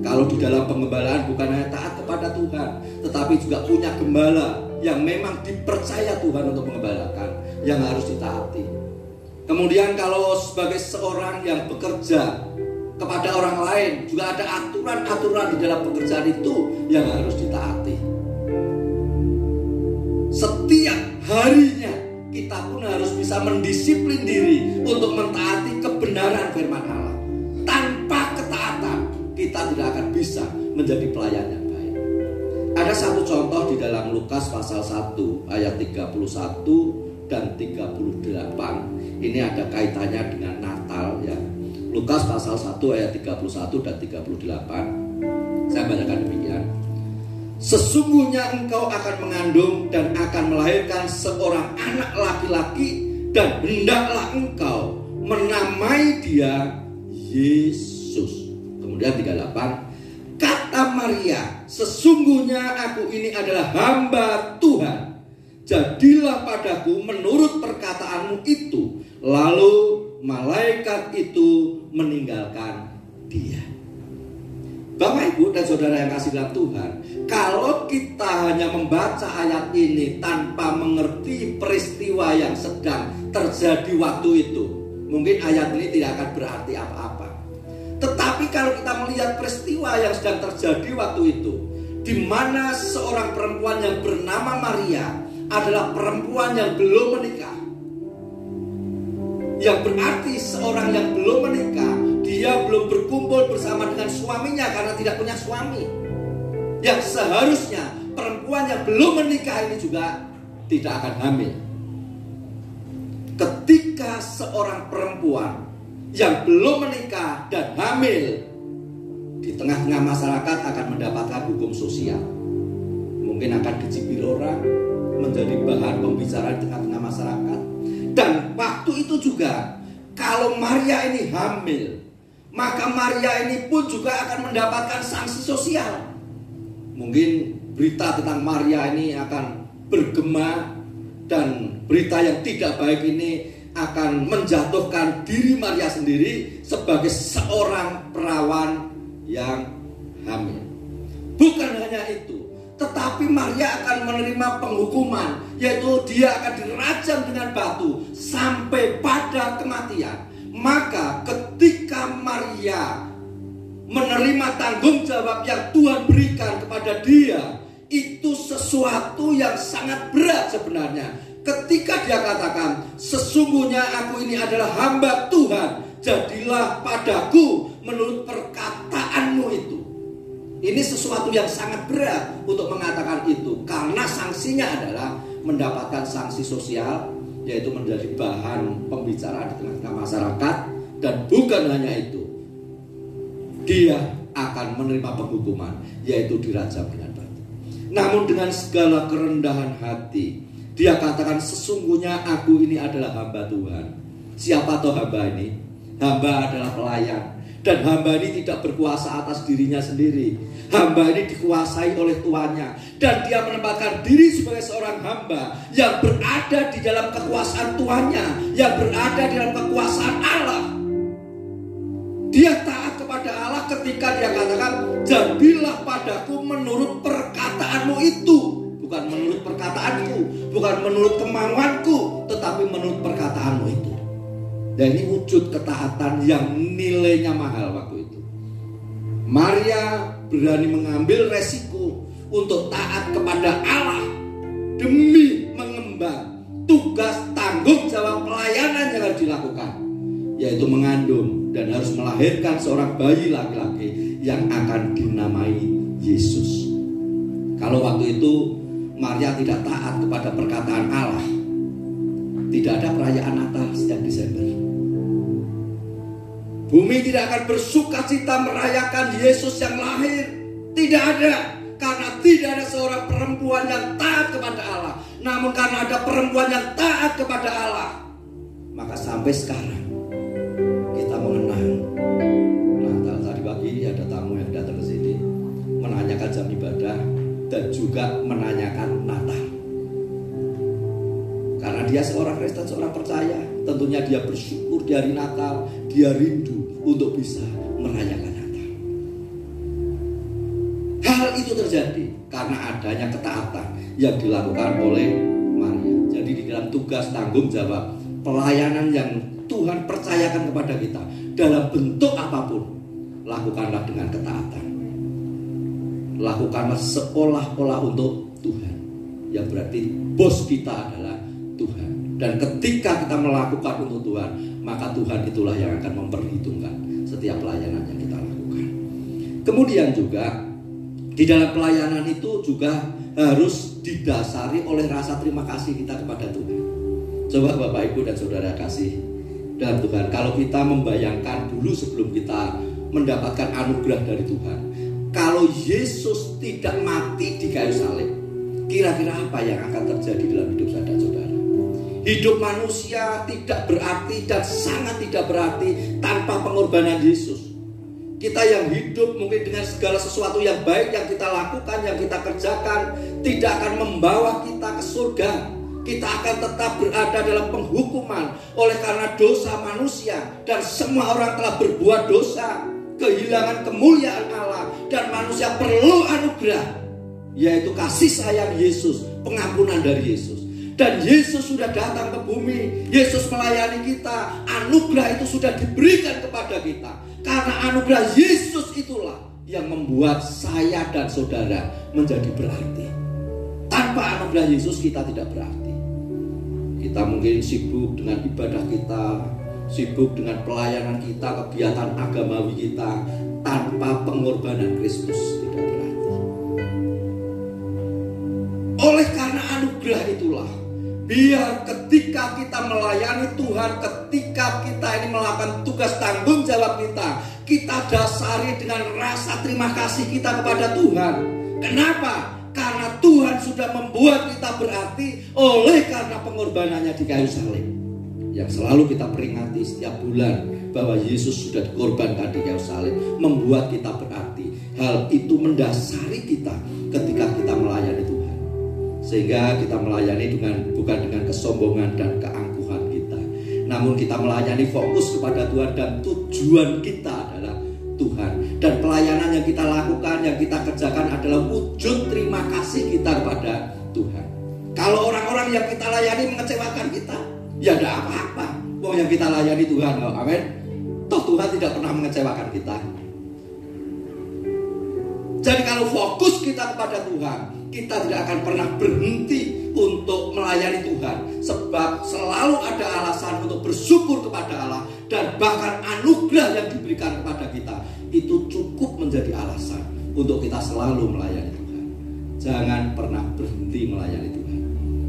Kalau di dalam pengembalaan bukan hanya taat kepada Tuhan, tetapi juga punya gembala yang memang dipercaya Tuhan untuk mengembalakan, yang harus ditaati. Kemudian kalau sebagai seorang yang bekerja kepada orang lain, juga ada aturan-aturan di dalam pekerjaan itu yang harus ditaati. Setiap harinya kita pun harus bisa mendisiplin diri untuk mentaati kebenaran firman Allah. Tanpa ketaatan, kita tidak akan bisa menjadi pelayan yang baik. Ada satu contoh di dalam Lukas pasal 1 ayat 31 dan 38. Ini ada kaitannya dengan Natal ya. Lukas pasal 1 ayat 31 dan 38. Saya bacakan demikian. Sesungguhnya engkau akan mengandung dan akan melahirkan seorang anak laki-laki, dan hendaklah engkau menamai dia Yesus. Kemudian 38, kata Maria, sesungguhnya aku ini adalah hamba Tuhan, jadilah padaku menurut perkataanmu itu. Lalu malaikat itu meninggalkan dia. Bapak, Ibu, dan saudara yang kasih dalam Tuhan, kalau kita hanya membaca ayat ini tanpa mengerti peristiwa yang sedang terjadi waktu itu, mungkin ayat ini tidak akan berarti apa-apa. Tetapi kalau kita melihat peristiwa yang sedang terjadi waktu itu, di mana seorang perempuan yang bernama Maria adalah perempuan yang belum menikah, yang berarti seorang yang belum menikah, dia belum berkumpul bersama dengan suaminya karena tidak punya suami. Yang seharusnya perempuan yang belum menikah ini juga tidak akan hamil. Ketika seorang perempuan yang belum menikah dan hamil, di tengah-tengah masyarakat akan mendapatkan hukum sosial. Mungkin akan dicibir orang, menjadi bahan pembicaraan di tengah-tengah masyarakat. Dan waktu itu juga, kalau Maria ini hamil, maka Maria ini pun juga akan mendapatkan sanksi sosial. Mungkin berita tentang Maria ini akan bergema, dan berita yang tidak baik ini akan menjatuhkan diri Maria sendiri sebagai seorang perawan yang hamil. Bukan hanya itu, tetapi Maria akan menerima penghukuman, yaitu dia akan dirajam dengan batu sampai pada kematian. Maka ketika Maria menerima tanggung jawab yang Tuhan berikan kepada dia, itu sesuatu yang sangat berat sebenarnya. Ketika dia katakan, sesungguhnya aku ini adalah hamba Tuhan, jadilah padaku menurut perkataanmu itu. Ini sesuatu yang sangat berat untuk mengatakan itu, karena sanksinya adalah mendapatkan sanksi sosial, yaitu menjadi bahan pembicaraan di tengah-tengah masyarakat. Dan bukan hanya itu, dia akan menerima penghukuman, yaitu dirajam dengan batu. Namun dengan segala kerendahan hati, dia katakan, sesungguhnya aku ini adalah hamba Tuhan. Siapa toh hamba ini? Hamba adalah pelayan, dan hamba ini tidak berkuasa atas dirinya sendiri. Hamba ini dikuasai oleh tuannya, dan dia menempatkan diri sebagai seorang hamba yang berada di dalam kekuasaan tuannya, yang berada di dalam kekuasaan Allah. Dia taat kepada Allah ketika dia katakan, jadilah padaku menurut perkataanmu itu. Bukan menurut perkataanku, bukan menurut kemauanku, tetapi menurut perkataanmu itu. Dan ini wujud ketaatan yang nilainya mahal waktu itu. Maria berani mengambil resiko untuk taat kepada Allah demi mengemban tugas tanggung jawab pelayanan yang harus dilakukan, yaitu mengandung dan harus melahirkan seorang bayi laki-laki yang akan dinamai Yesus. Kalau waktu itu Maria tidak taat kepada perkataan Allah, tidak ada perayaan Natal setiap Desember. Bumi tidak akan bersuka cita merayakan Yesus yang lahir. Tidak ada, karena tidak ada seorang perempuan yang taat kepada Allah. Namun karena ada perempuan yang taat kepada Allah, maka sampai sekarang kita mengenang Natal. Tadi pagi ada tamu yang datang ke sini menanyakan jam ibadah dan juga menanyakan Natal. Karena dia seorang Kristen, seorang percaya, tentunya dia bersyukur di hari Natal, dia rindu untuk bisa merayakan Natal. Hal itu terjadi karena adanya ketaatan yang dilakukan oleh Maria. Jadi di dalam tugas tanggung jawab pelayanan yang Tuhan percayakan kepada kita dalam bentuk apapun, lakukanlah dengan ketaatan. Lakukanlah seolah-olah untuk Tuhan, yang berarti bos kita adalah Tuhan. Dan ketika kita melakukan untuk Tuhan, maka Tuhan itulah yang akan memperhitungkan setiap pelayanan yang kita lakukan. Kemudian juga di dalam pelayanan itu juga harus didasari oleh rasa terima kasih kita kepada Tuhan. Coba Bapak Ibu dan Saudara kasih dalam Tuhan, kalau kita membayangkan dulu sebelum kita mendapatkan anugerah dari Tuhan, kalau Yesus tidak mati di kayu salib, kira-kira apa yang akan terjadi dalam hidup saya dan saudara? Hidup manusia tidak berarti dan sangat tidak berarti tanpa pengorbanan Yesus. Kita yang hidup mungkin dengan segala sesuatu yang baik yang kita lakukan, yang kita kerjakan, tidak akan membawa kita ke surga. Kita akan tetap berada dalam penghukuman oleh karena dosa manusia. Dan semua orang telah berbuat dosa, kehilangan kemuliaan Allah. Dan manusia perlu anugerah, yaitu kasih sayang Yesus, pengampunan dari Yesus. Dan Yesus sudah datang ke bumi, Yesus melayani kita. Anugerah itu sudah diberikan kepada kita. Karena anugerah Yesus itulah yang membuat saya dan saudara menjadi berarti. Tanpa anugerah Yesus kita tidak berarti. Kita mungkin sibuk dengan ibadah kita, sibuk dengan pelayanan kita, kegiatan agamawi kita, tanpa pengorbanan Kristus tidak berarti. Oleh karena anugerah itulah, biar ketika kita melayani Tuhan, ketika kita ini melakukan tugas tanggung jawab kita dasari dengan rasa terima kasih kita kepada Tuhan. Kenapa? Karena Tuhan sudah membuat kita berarti oleh karena pengorbanannya di kayu salib. Yang selalu kita peringati setiap bulan bahwa Yesus sudah dikorbankan di kayu salib, membuat kita berarti. Hal itu mendasari kita ketika kita melayani Tuhan. Sehingga kita melayani bukan dengan kesombongan dan keangkuhan kita, namun kita melayani fokus kepada Tuhan dan tujuan kita adalah Tuhan. Dan pelayanan yang kita lakukan, yang kita kerjakan adalah wujud terima kasih kita kepada Tuhan. Kalau orang-orang yang kita layani mengecewakan kita, ya tidak apa-apa. Wong yang kita layani Tuhan, amin. Toh Tuhan tidak pernah mengecewakan kita. Jadi kalau fokus kita kepada Tuhan, kita tidak akan pernah berhenti untuk melayani Tuhan. Sebab selalu ada alasan untuk bersyukur kepada Allah. Dan bahkan anugerah yang diberikan kepada kita itu cukup menjadi alasan untuk kita selalu melayani Tuhan. Jangan pernah berhenti melayani Tuhan.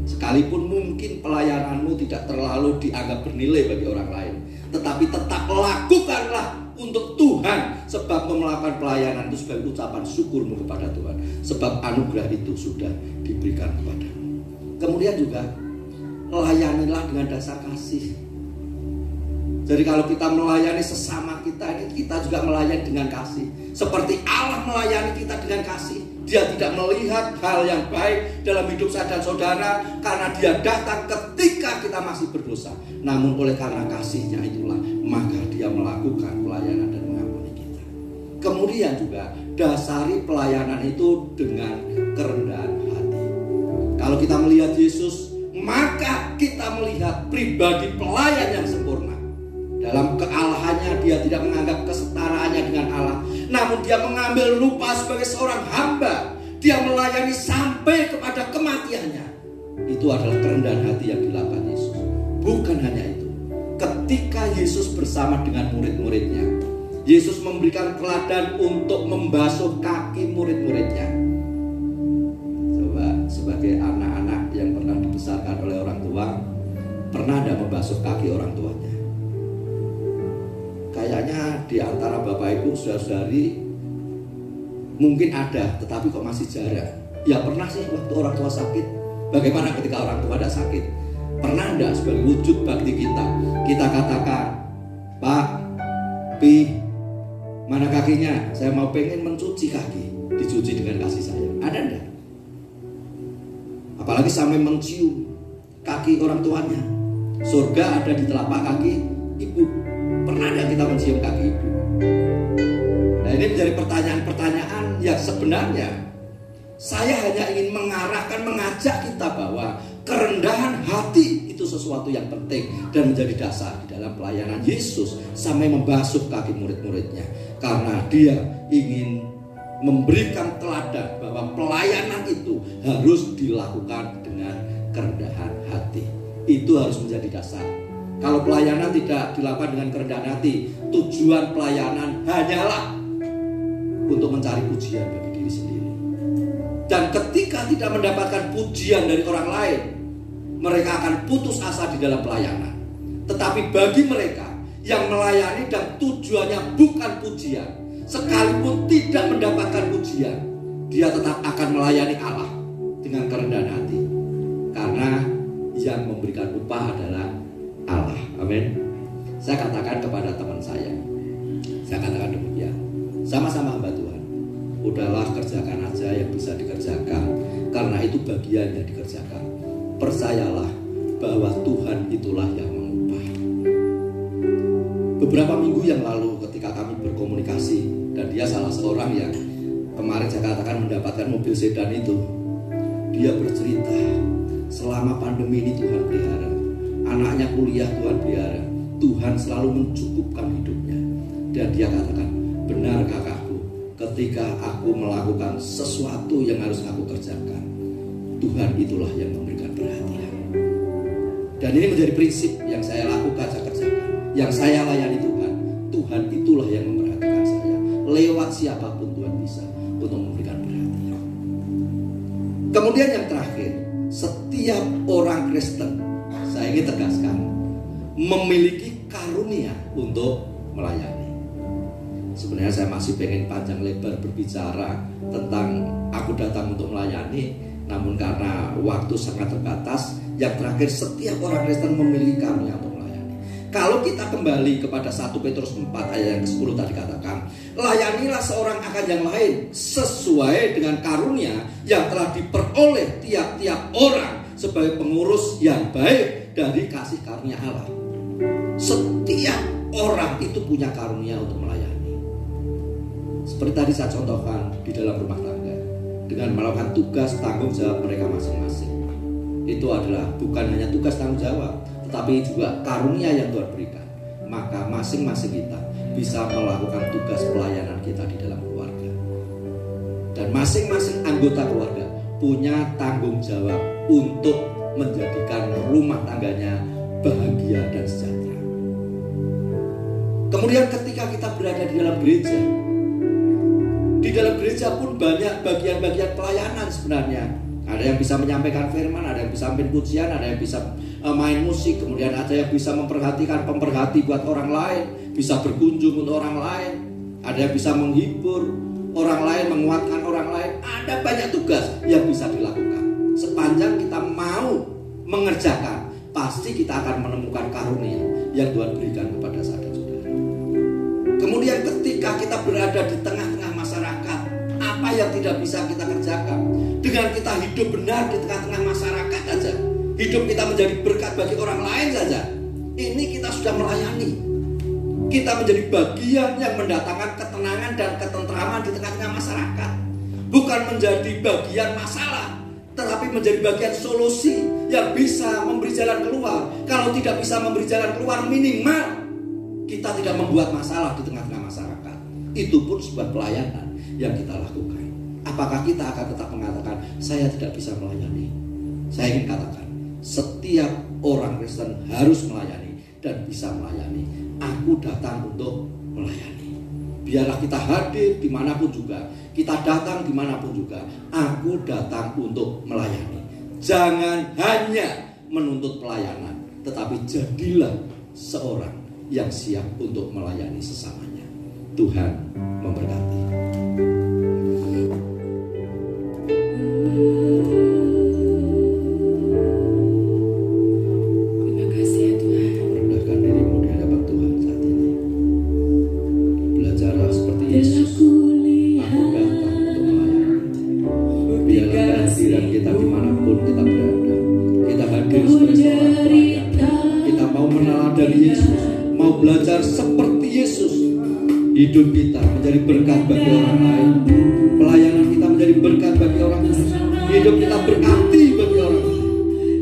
Sekalipun mungkin pelayananmu tidak terlalu dianggap bernilai bagi orang lain, tetapi tetap lakukanlah untuk Tuhan. Sebab melakukan pelayanan itu sebagai ucapan syukurmu kepada Tuhan. Sebab anugerah itu sudah diberikan kepadamu. Kemudian juga layanilah dengan dasar kasih. Jadi kalau kita melayani sesama kita ini, kita juga melayani dengan kasih. Seperti Allah melayani kita dengan kasih. Dia tidak melihat hal yang baik dalam hidup saya dan saudara, karena dia datang ketika kita masih berdosa. Namun oleh karena kasihnya itulah, maka dia melakukan pelayanan dan mengampuni kita. Kemudian juga dasari pelayanan itu dengan kerendahan hati. Kalau kita melihat Yesus, maka kita melihat pribadi pelayan yang sempurna. Dalam kealahannya dia tidak menganggap kesetaraannya dengan Allah, namun dia mengambil rupa sebagai seorang hamba. Dia melayani sampai kepada kematiannya. Itu adalah kerendahan hati yang dilakukan Yesus. Bukan hanya itu, ketika Yesus bersama dengan murid-muridnya, Yesus memberikan teladan untuk membasuh kaki murid-muridnya. Coba sebagai anak-anak yang pernah dibesarkan oleh orang tua, pernah tidak membasuh kaki orang tuanya? Kayaknya di antara bapak ibu saudara-saudari mungkin ada, tetapi kok masih jarang. Ya pernah sih waktu orang tua sakit. Bagaimana ketika orang tua tidak sakit? Pernah enggak sebagai wujud bakti kita katakan, Pak, Pi, mana kakinya? Saya mau pengen mencuci kaki. Dicuci dengan kasih sayang. Ada enggak? Apalagi sampai mencium kaki orang tuanya. Surga ada di telapak kaki ibu. Pernah enggak kita mencium kaki ibu? Nah, ini menjadi pertanyaan-pertanyaan yang sebenarnya saya hanya ingin mengajak kita bahwa kerendahan hati itu sesuatu yang penting dan menjadi dasar di dalam pelayanan Yesus sampai membasuh kaki murid-muridnya. Karena dia ingin memberikan teladan bahwa pelayanan itu harus dilakukan dengan kerendahan hati. Itu harus menjadi dasar. Kalau pelayanan tidak dilakukan dengan kerendahan hati, tujuan pelayanan hanyalah untuk mencari pujian bagi diri sendiri. Dan ketika tidak mendapatkan pujian dari orang lain, mereka akan putus asa di dalam pelayanan. Tetapi bagi mereka yang melayani dan tujuannya bukan pujian, sekalipun tidak mendapatkan pujian, dia tetap akan melayani Allah dengan kerendahan hati, karena yang memberikan upah adalah Allah. Amin. Saya katakan kepada teman saya katakan demikian, sama-sama hamba Tuhan, udahlah kerjakan aja yang bisa dikerjakan, karena itu bagian yang dikerjakan. Percayalah bahwa Tuhan itulah yang mengubah. Beberapa minggu yang lalu ketika kami berkomunikasi, dan dia salah seorang yang kemarin saya katakan mendapatkan mobil sedan itu, dia bercerita selama pandemi ini Tuhan pelihara, anaknya kuliah Tuhan pelihara, Tuhan selalu mencukupkan hidupnya. Dan dia katakan, benar kakakku, ketika aku melakukan sesuatu yang harus aku kerjakan, Tuhan itulah yang memberikan perhatian. Dan ini menjadi prinsip yang saya lakukan, saya kerjakan, yang saya layani Tuhan. Tuhan itulah yang memperhatikan saya. Lewat siapapun Tuhan bisa untuk memberikan perhatian. Kemudian yang terakhir, setiap orang Kristen, saya ingin tegaskan, memiliki karunia untuk melayani. Sebenarnya saya masih pengen panjang lebar berbicara tentang aku datang untuk melayani, namun karena waktu sangat terbatas, yang terakhir, setiap orang Kristen memiliki karunia untuk melayani. Kalau kita kembali kepada 1 Petrus 4 ayat yang ke-10 tadi katakan, layanilah seorang akan yang lain sesuai dengan karunia yang telah diperoleh tiap-tiap orang sebagai pengurus yang baik dari kasih karunia Allah. Setiap orang itu punya karunia untuk melayani. Seperti tadi saya contohkan di dalam rumah tangga, dengan melakukan tugas tanggung jawab mereka masing-masing. Itu adalah bukan hanya tugas tanggung jawab, tetapi juga karunia yang Tuhan berikan. Maka masing-masing kita bisa melakukan tugas pelayanan kita di dalam keluarga. Dan masing-masing anggota keluarga punya tanggung jawab untuk menjadikan rumah tangganya bahagia dan sejahtera. Kemudian ketika kita berada di dalam gereja, di dalam gereja pun banyak bagian-bagian pelayanan sebenarnya. Ada yang bisa menyampaikan firman, ada yang bisa memimpin pujian, ada yang bisa main musik, kemudian ada yang bisa memperhatikan pemperhati buat orang lain, bisa berkunjung untuk orang lain, ada yang bisa menghibur orang lain, menguatkan orang lain. Ada banyak tugas yang bisa dilakukan. Sepanjang kita mau mengerjakan, pasti kita akan menemukan karunia yang Tuhan berikan kepada saudara-saudara. Kemudian ketika kita berada di tengah-tengah masyarakat, apa yang tidak bisa kita kerjakan? Dengan kita hidup benar di tengah-tengah masyarakat saja, hidup kita menjadi berkat bagi orang lain saja, ini kita sudah melayani. Kita menjadi bagian yang mendatangkan ketenangan dan ketentraman di tengah-tengah masyarakat. Bukan menjadi bagian masalah, tetapi menjadi bagian solusi yang bisa memberi jalan keluar. Kalau tidak bisa memberi jalan keluar, minimal kita tidak membuat masalah di tengah-tengah masyarakat. Itu pun sebuah pelayanan yang kita lakukan. Apakah kita akan tetap mengatakan saya tidak bisa melayani? Saya ingin katakan, setiap orang Kristen harus melayani dan bisa melayani. Aku datang untuk melayani. Biarlah kita hadir dimanapun juga, kita datang dimanapun juga, aku datang untuk melayani. Jangan hanya menuntut pelayanan, tetapi jadilah seorang yang siap untuk melayani sesamanya. Tuhan memberkati. Terima kasih ya Tuhan. Rendahkan dirimu di hadapan Tuhan saat ini. Belajarlah seperti Yesus. Aku datang untuk melayani. Biarlah kehadiran kita dimanapun kita berada, kita hadir sebagai seorang pelayan. Kita mau meneladani Yesus, mau belajar seperti Yesus. Hidup kita menjadi berkat bagi orang lain, pelayanan kita menjadi berkat bagi orang lain, hidup kita berarti bagi orang lain.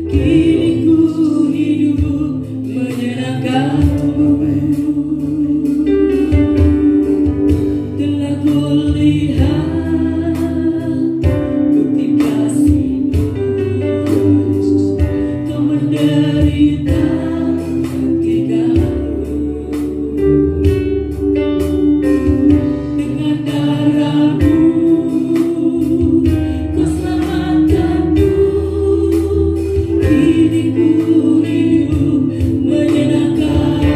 Diriku hidup menyenangkanmu, telah kulihat bukti kasih-Mu. Kau menderita bagi kami, dengan darah-Mu Kau selamatkanku. Diriku hidup menyenangkan.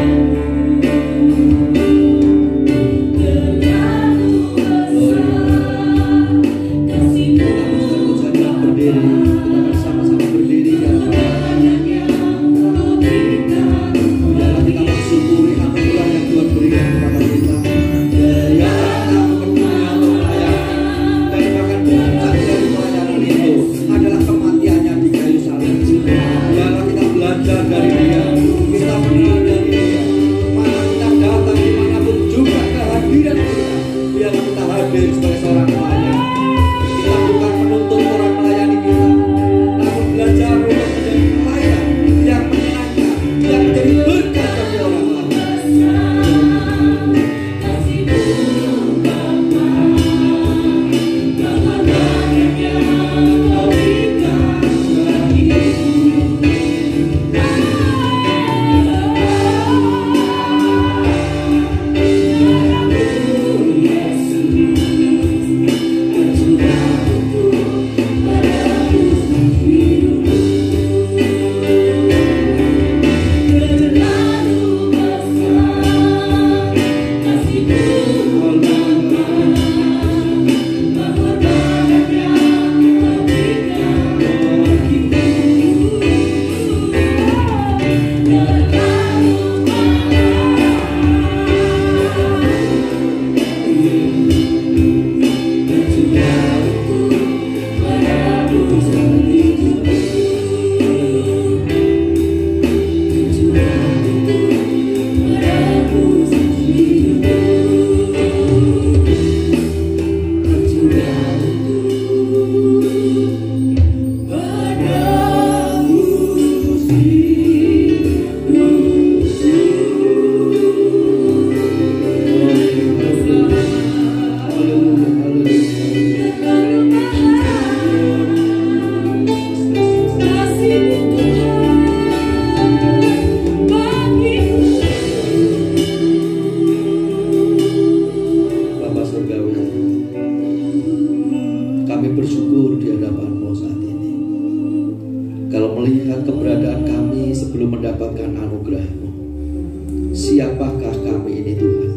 siapakah kami ini Tuhan?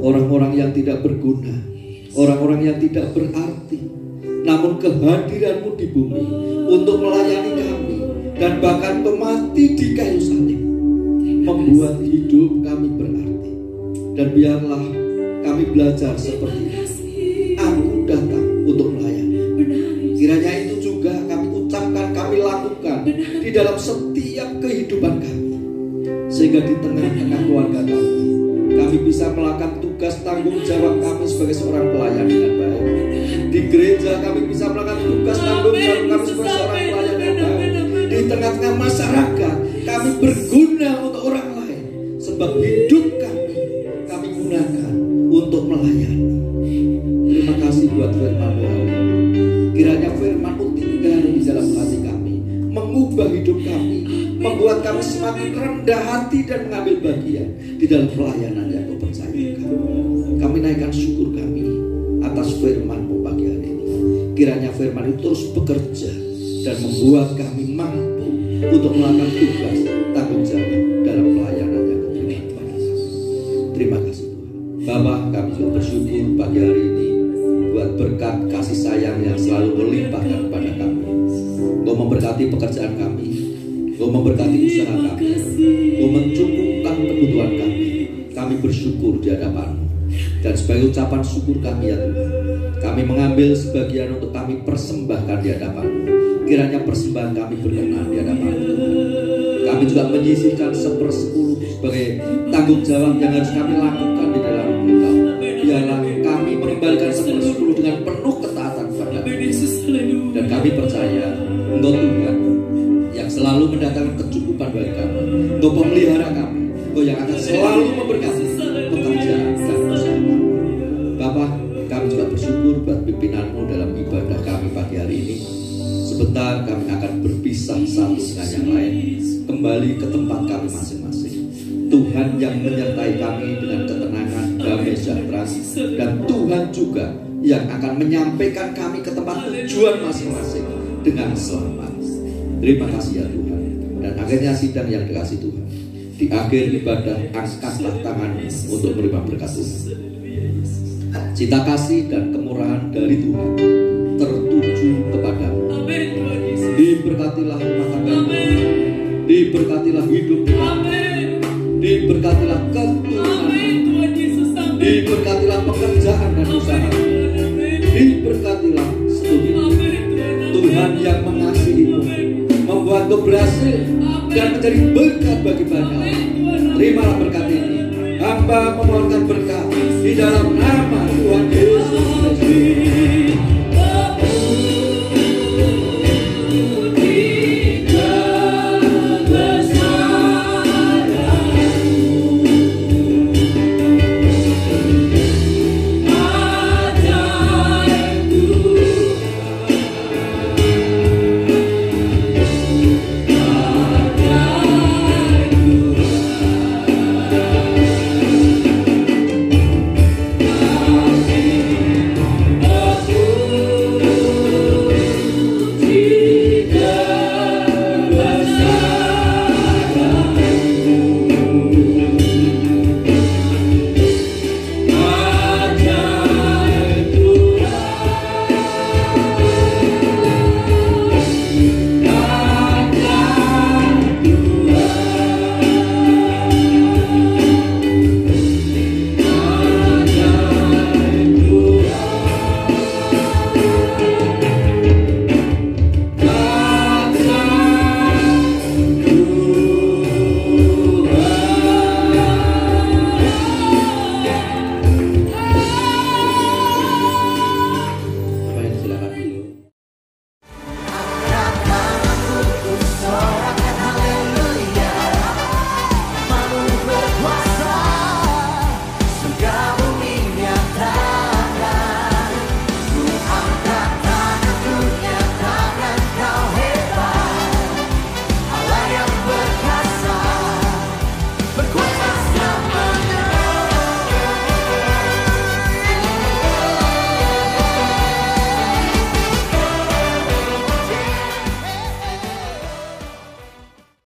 Orang-orang yang tidak berguna, orang-orang yang tidak berarti, namun kehadiran-Mu di bumi untuk melayani kami dan bahkan mati di kayu salib membuat hidup kami berarti. Dan biarlah kami belajar seperti itu. Aku datang untuk melayani. Kiranya itu juga kami ucapkan, kami lakukan di dalam setiap kehidupan kami, sehingga di tengah-tengah keluarga kami bisa melakukan tugas tanggung jawab kami sebagai seorang pelayan dengan baik. Di gereja kami bisa melakukan tugas tanggung jawab kami sebagai seorang pelayan dengan baik. Di tengah-tengah masyarakat kami berguna untuk orang lain, sebab hidup kami gunakan untuk melayani. Terima kasih buat firman-Mu. Kiranya firman-Mu tinggal di dalam hati kami, mengubah hidup kami, membuat kami semakin rendah hati dan mengambil bagian di dalam pelayanan yang Kau percayakan. Kami naikkan syukur kami atas firman-Mu pagi hari ini. Kiranya firman itu terus bekerja dan membuat kami mampu untuk melakukan tugas tanggung jawab dalam pelayanan yang Kau berikan kepada kami. Terima kasih Tuhan. Bapa, kami juga bersyukur pagi hari ini buat berkat kasih sayang yang selalu melimpahkan kepada kami. Kau memberkati pekerjaan kami, Kau memberkati usaha kami, Kau mencukupkan kebutuhan kami. Kami bersyukur di hadapan-Mu. Dan sebagai ucapan syukur kami ya Tuhan, kami mengambil sebagian untuk kami persembahkan di hadapan-Mu. Kiranya persembahan kami berkenan di hadapan-Mu Tuhan. Kami juga menyisihkan 1/10 sebagai tanggung jawab yang harus kami lakukan di dalam Engkau. Biarlah kami mengembalikan 1/10 dengan penuh ketaatan kepada-Mu. Dan kami percaya Engkau Tuhan yang selalu mendatangkan kecukupan bagi kami. Engkau pemelihara kami, Engkau yang akan selalu memberkati pekerjaan dan usaha kami. Bapak, kami juga bersyukur buat pimpinan-Mu dalam ibadah kami pagi hari ini. Sebentar kami akan berpisah satu dengan yang lain, kembali ke tempat kami masing-masing. Tuhan yang menyertai kami dengan ketenangan, damai sejahtera, dan Tuhan juga yang akan menyampaikan kami ke tempat tujuan masing-masing dengan selamat. Terima kasih ya Tuhan. Dan akhirnya sidang yang dikasih Tuhan, di akhir ibadah angkatlah tangan untuk menerima berkat Tuhan. Cinta kasih dan kemurahan dari Tuhan tertuju kepadamu. Diberkatilah rumah tanggamu, diberkatilah hidupmu, diberkatilah keturunanmu, diberkatilah pekerjaan dan usaha, diberkatilah studimu. Tuhan yang mengasihimu, membuatmu berhasil dan menjadi berkat bagi banyak. Terimalah berkat ini. Hamba memohonkan berkat di dalam nama Tuhan Yesus Kristus.